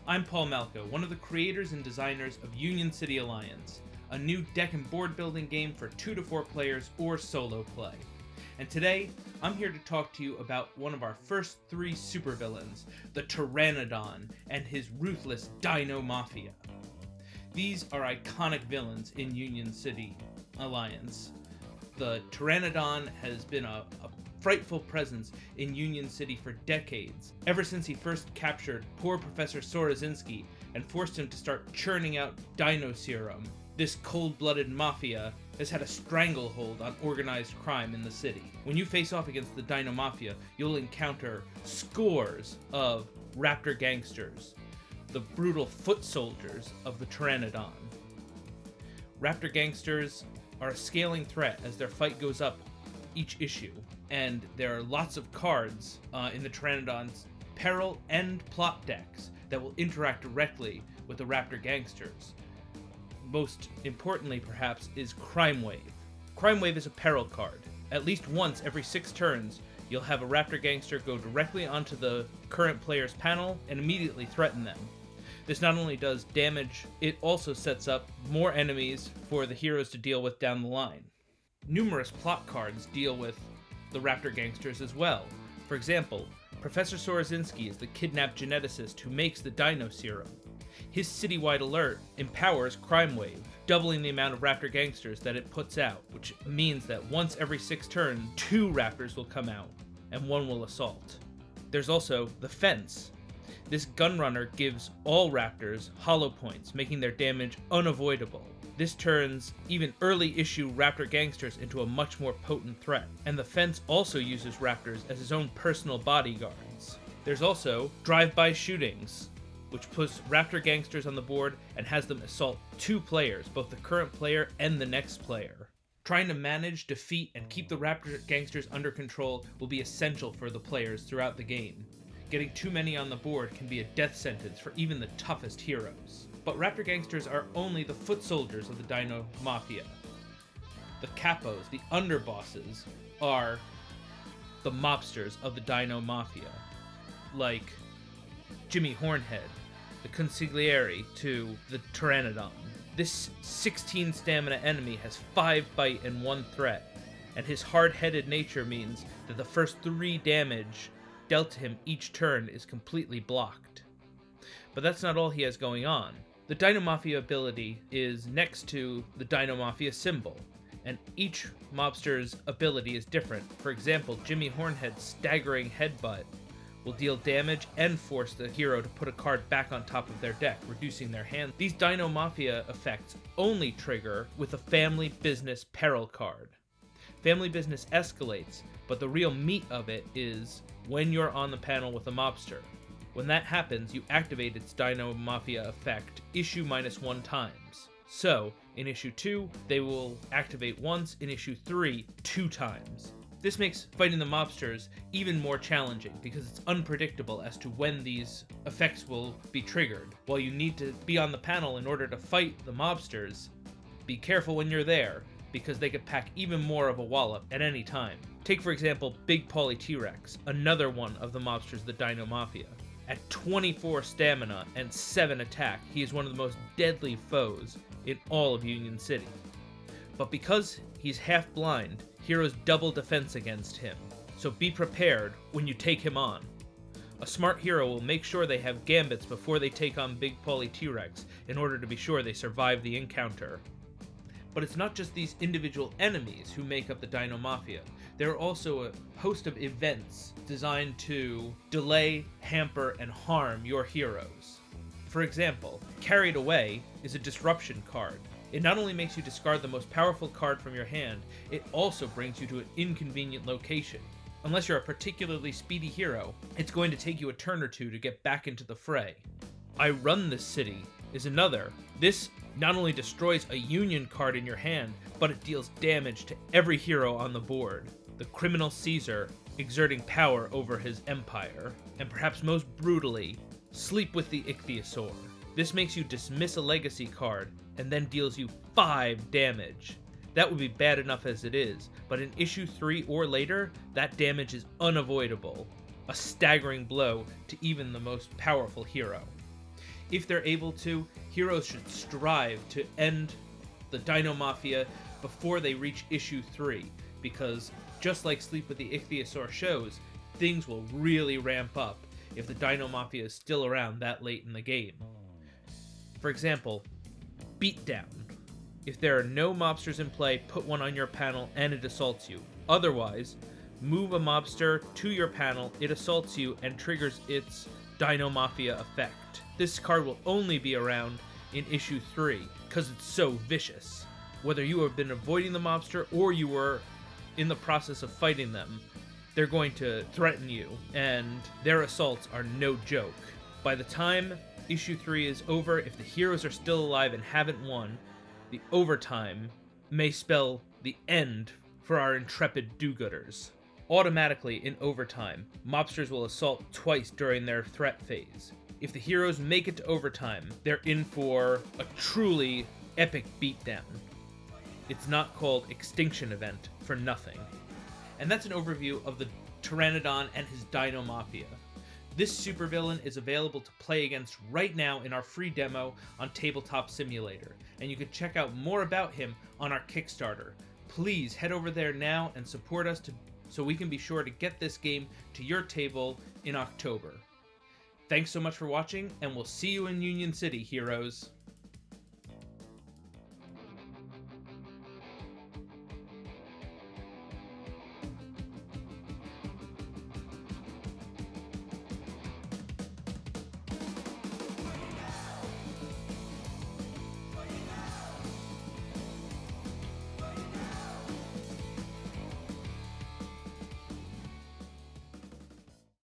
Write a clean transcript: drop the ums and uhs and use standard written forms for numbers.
I'm Paul Malco, one of the creators and designers of Union City Alliance, a new deck and board building game for 2 to 4 players or solo play. And today, I'm here to talk to you about one of our first 3 supervillains, the Pterano-Don and his ruthless Dino Mafia. These are iconic villains in Union City Alliance. The Pterano-Don has been a frightful presence in Union City for decades, ever since he first captured poor Professor Saurazynski and forced him to start churning out Dino-Serum. This cold-blooded mafia has had a stranglehold on organized crime in the city. When you face off against the Dino Mafia, you'll encounter scores of Raptor Gangsters, the brutal foot soldiers of the Pterano-Don. Raptor Gangsters are a scaling threat as their fight goes up each issue, and there are lots of cards in the Pterano-Don's Peril and Plot decks that will interact directly with the Raptor Gangsters. Most importantly, perhaps, is Crime Wave. Crime Wave is a peril card. At least once every 6 turns, you'll have a Raptor Gangster go directly onto the current player's panel and immediately threaten them. This not only does damage, it also sets up more enemies for the heroes to deal with down the line. Numerous plot cards deal with the Raptor Gangsters as well. For example, Professor Saurazynski is the kidnapped geneticist who makes the Dino-Serum. His citywide alert empowers Crime Wave, doubling the amount of Raptor Gangsters that it puts out, which means that once every 6 turns, 2 Raptors will come out, and 1 will assault. There's also the Fence. This Gunrunner gives all Raptors hollow points, making their damage unavoidable. This turns even early issue Raptor Gangsters into a much more potent threat, and the Fence also uses Raptors as his own personal bodyguards. There's also drive-by shootings, which puts Raptor Gangsters on the board and has them assault 2 players, both the current player and the next player. Trying to manage, defeat, and keep the Raptor Gangsters under control will be essential for the players throughout the game. Getting too many on the board can be a death sentence for even the toughest heroes. But Raptor Gangsters are only the foot soldiers of the Dino Mafia. The capos, the underbosses, are the mobsters of the Dino Mafia, like Jimmy Hornhead, the consigliere to the Pterano-Don. This 16 stamina enemy has 5 bite and 1 threat, and his hard-headed nature means that the first 3 damage dealt to him each turn is completely blocked. But that's not all he has going on. The Dino Mafia ability is next to the Dino Mafia symbol, and each mobster's ability is different. For example, Jimmy Hornhead's staggering headbutt will deal damage and force the hero to put a card back on top of their deck, reducing their hand. These Dino Mafia effects only trigger with a Family Business Peril Card. Family Business escalates, but the real meat of it is when you're on the panel with a mobster. When that happens, you activate its Dino Mafia effect issue -1 times. So, in issue 2, they will activate once, in issue 3, 2 times. This makes fighting the mobsters even more challenging because it's unpredictable as to when these effects will be triggered. While you need to be on the panel in order to fight the mobsters, be careful when you're there because they could pack even more of a wallop at any time. Take for example Big Poly TRex, another one of the mobsters of the Dino Mafia. At 24 stamina and 7 attack, he is one of the most deadly foes in all of Union City. But because he's half blind, heroes double defense against him, so be prepared when you take him on. A smart hero will make sure they have gambits before they take on Big Poly TRex in order to be sure they survive the encounter. But it's not just these individual enemies who make up the Dino Mafia. There are also a host of events designed to delay, hamper, and harm your heroes. For example, Carried Away is a disruption card. It not only makes you discard the most powerful card from your hand, it also brings you to an inconvenient location. Unless you're a particularly speedy hero, it's going to take you a turn or 2 to get back into the fray. I Run This City is another. This not only destroys a Union card in your hand, but it deals damage to every hero on the board. The criminal Caesar exerting power over his empire. And perhaps most brutally, Sleep with the Ichthyosaur. This makes you dismiss a legacy card and then deals you 5 damage. That would be bad enough as it is, but in issue 3 or later, that damage is unavoidable. A staggering blow to even the most powerful hero. If they're able to, heroes should strive to end the Dino Mafia before they reach issue 3, because just like Sleep with the Ichthyosaur shows, things will really ramp up if the Dino Mafia is still around that late in the game. For example, Beatdown. If there are no mobsters in play, put one on your panel and it assaults you. Otherwise, move a mobster to your panel, it assaults you, and triggers its Dino Mafia effect. This card will only be around in issue 3, because it's so vicious. Whether you have been avoiding the mobster or you were in the process of fighting them, they're going to threaten you, and their assaults are no joke. By the time issue 3 is over, if the heroes are still alive and haven't won, the overtime may spell the end for our intrepid do-gooders. Automatically in overtime, mobsters will assault twice during their threat phase. If the heroes make it to overtime, they're in for a truly epic beatdown. It's not called Extinction Event for nothing. And that's an overview of the Pterano-Don and his Dino Mafia. This supervillain is available to play against right now in our free demo on Tabletop Simulator, and you can check out more about him on our Kickstarter. Please head over there now and support us so we can be sure to get this game to your table in October. Thanks so much for watching, and we'll see you in Union City, heroes!